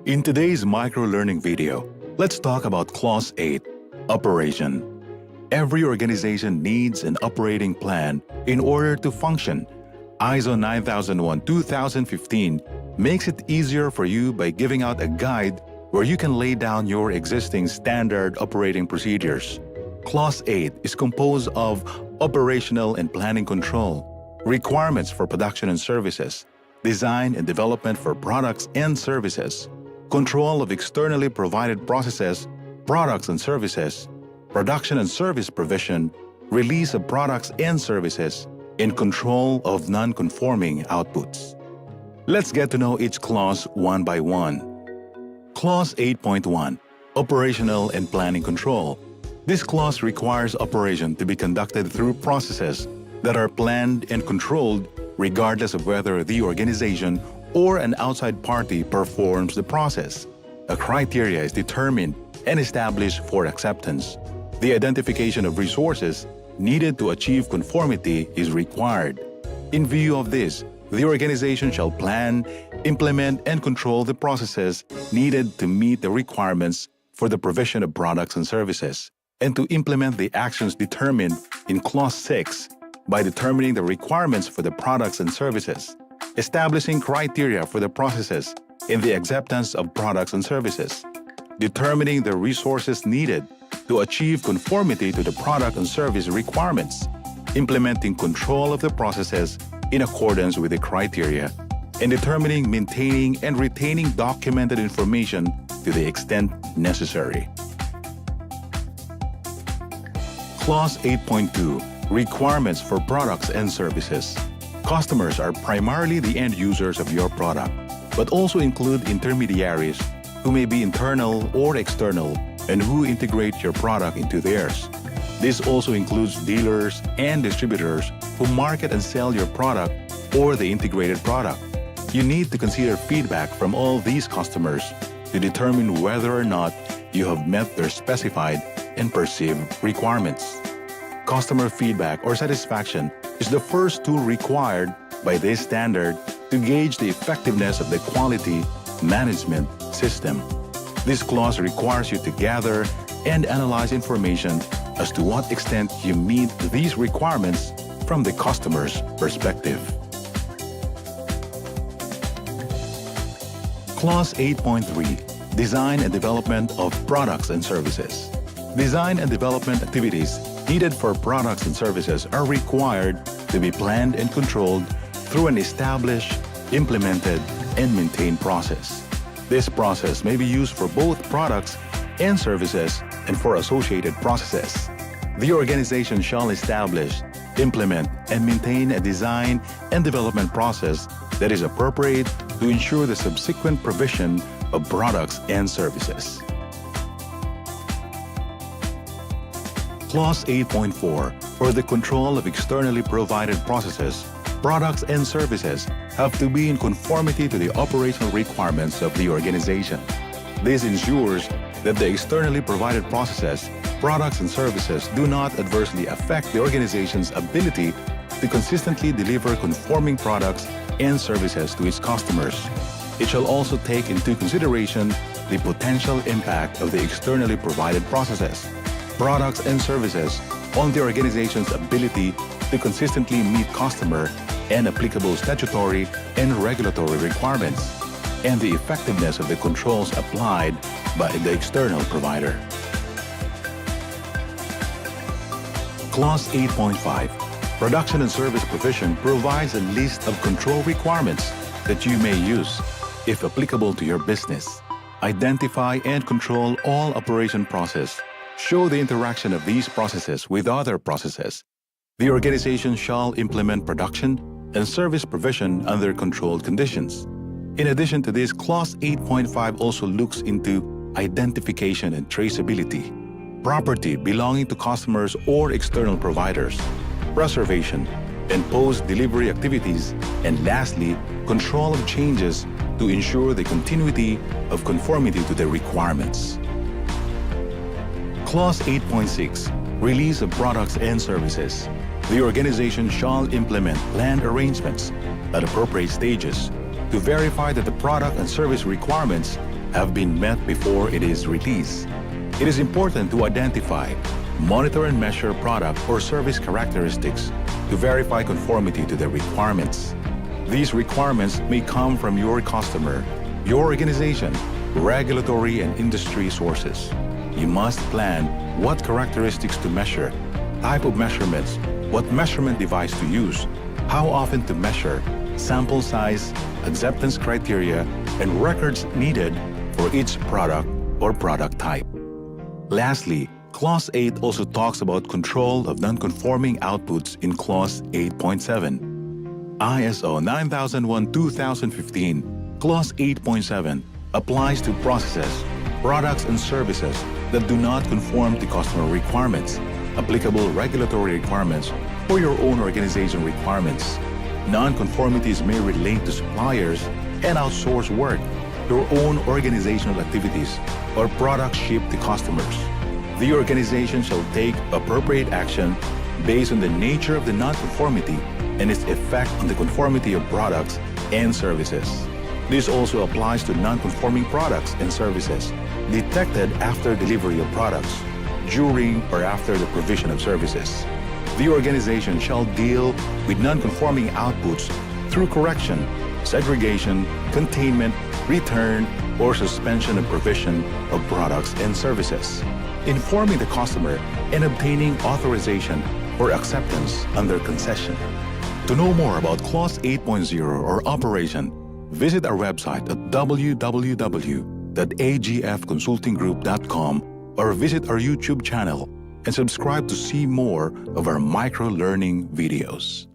In today's micro-learning video, let's talk about Clause 8, Operation. Every organization needs an operating plan in order to function. ISO 9001:2015 makes it easier for you by giving out a guide where you can lay down your existing standard operating procedures. Clause 8 is composed of operational and planning control, requirements for production and services, design and development for products and services, control of externally provided processes, products and services, production and service provision, release of products and services, and control of non-conforming outputs. Let's get to know each clause one by one. Clause 8.1, Operational and Planning Control. This clause requires operation to be conducted through processes that are planned and controlled regardless of whether the organization or an outside party performs the process. A criteria is determined and established for acceptance. The identification of resources needed to achieve conformity is required. In view of this, the organization shall plan, implement, and control the processes needed to meet the requirements for the provision of products and services, and to implement the actions determined in Clause 6 by determining the requirements for the products and services, establishing criteria for the processes in the acceptance of products and services, determining the resources needed to achieve conformity to the product and service requirements, implementing control of the processes in accordance with the criteria, and determining, maintaining, and retaining documented information to the extent necessary. Clause 8.2, Requirements for products and services. Customers are primarily the end users of your product, but also include intermediaries who may be internal or external and who integrate your product into theirs. This also includes dealers and distributors who market and sell your product or the integrated product. You need to consider feedback from all these customers to determine whether or not you have met their specified and perceived requirements. Customer feedback or satisfaction is the first tool required by this standard to gauge the effectiveness of the quality management system. This clause requires you to gather and analyze information as to what extent you meet these requirements from the customer's perspective. Clause 8.3, Design and Development of Products and Services. Design and development activities needed for products and services are required to be planned and controlled through an established, implemented, and maintained process. This process may be used for both products and services and for associated processes. The organization shall establish, implement, and maintain a design and development process that is appropriate to ensure the subsequent provision of products and services. Clause 8.4, For the control of externally provided processes, products and services have to be in conformity to the operational requirements of the organization. This ensures that the externally provided processes, products and services do not adversely affect the organization's ability to consistently deliver conforming products and services to its customers. It shall also take into consideration the potential impact of the externally provided processes, products and services on the organization's ability to consistently meet customer and applicable statutory and regulatory requirements, and the effectiveness of the controls applied by the external provider. Clause 8.5, Production and Service Provision provides a list of control requirements that you may use, if applicable to your business. Identify and control all operation process. Show the interaction of these processes with other processes. The organization shall implement production and service provision under controlled conditions. In addition to this, Clause 8.5 also looks into identification and traceability, property belonging to customers or external providers, preservation and post-delivery activities, and lastly, control of changes to ensure the continuity of conformity to the requirements. Clause 8.6, Release of Products and Services. The organization shall implement planned arrangements at appropriate stages to verify that the product and service requirements have been met before it is released. It is important to identify, monitor and measure product or service characteristics to verify conformity to the requirements. These requirements may come from your customer, your organization, regulatory and industry sources. You must plan what characteristics to measure, type of measurements, what measurement device to use, how often to measure, sample size, acceptance criteria, and records needed for each product or product type. Lastly, Clause 8 also talks about control of non-conforming outputs in Clause 8.7. ISO 9001-2015, Clause 8.7 applies to processes, products, and services that do not conform to customer requirements, applicable regulatory requirements, or your own organization requirements. Non-conformities may relate to suppliers and outsourced work, your own organizational activities, or products shipped to customers. The organization shall take appropriate action based on the nature of the non-conformity and its effect on the conformity of products and services. This also applies to non-conforming products and services detected after delivery of products, during or after the provision of services. The organization shall deal with non-conforming outputs through correction, segregation, containment, return, or suspension of provision of products and services, informing the customer and obtaining authorization or acceptance under concession. To know more about Clause 8.0 or Operation, visit our website at www.agfconsultinggroup.com or visit our YouTube channel and subscribe to see more of our micro-learning videos.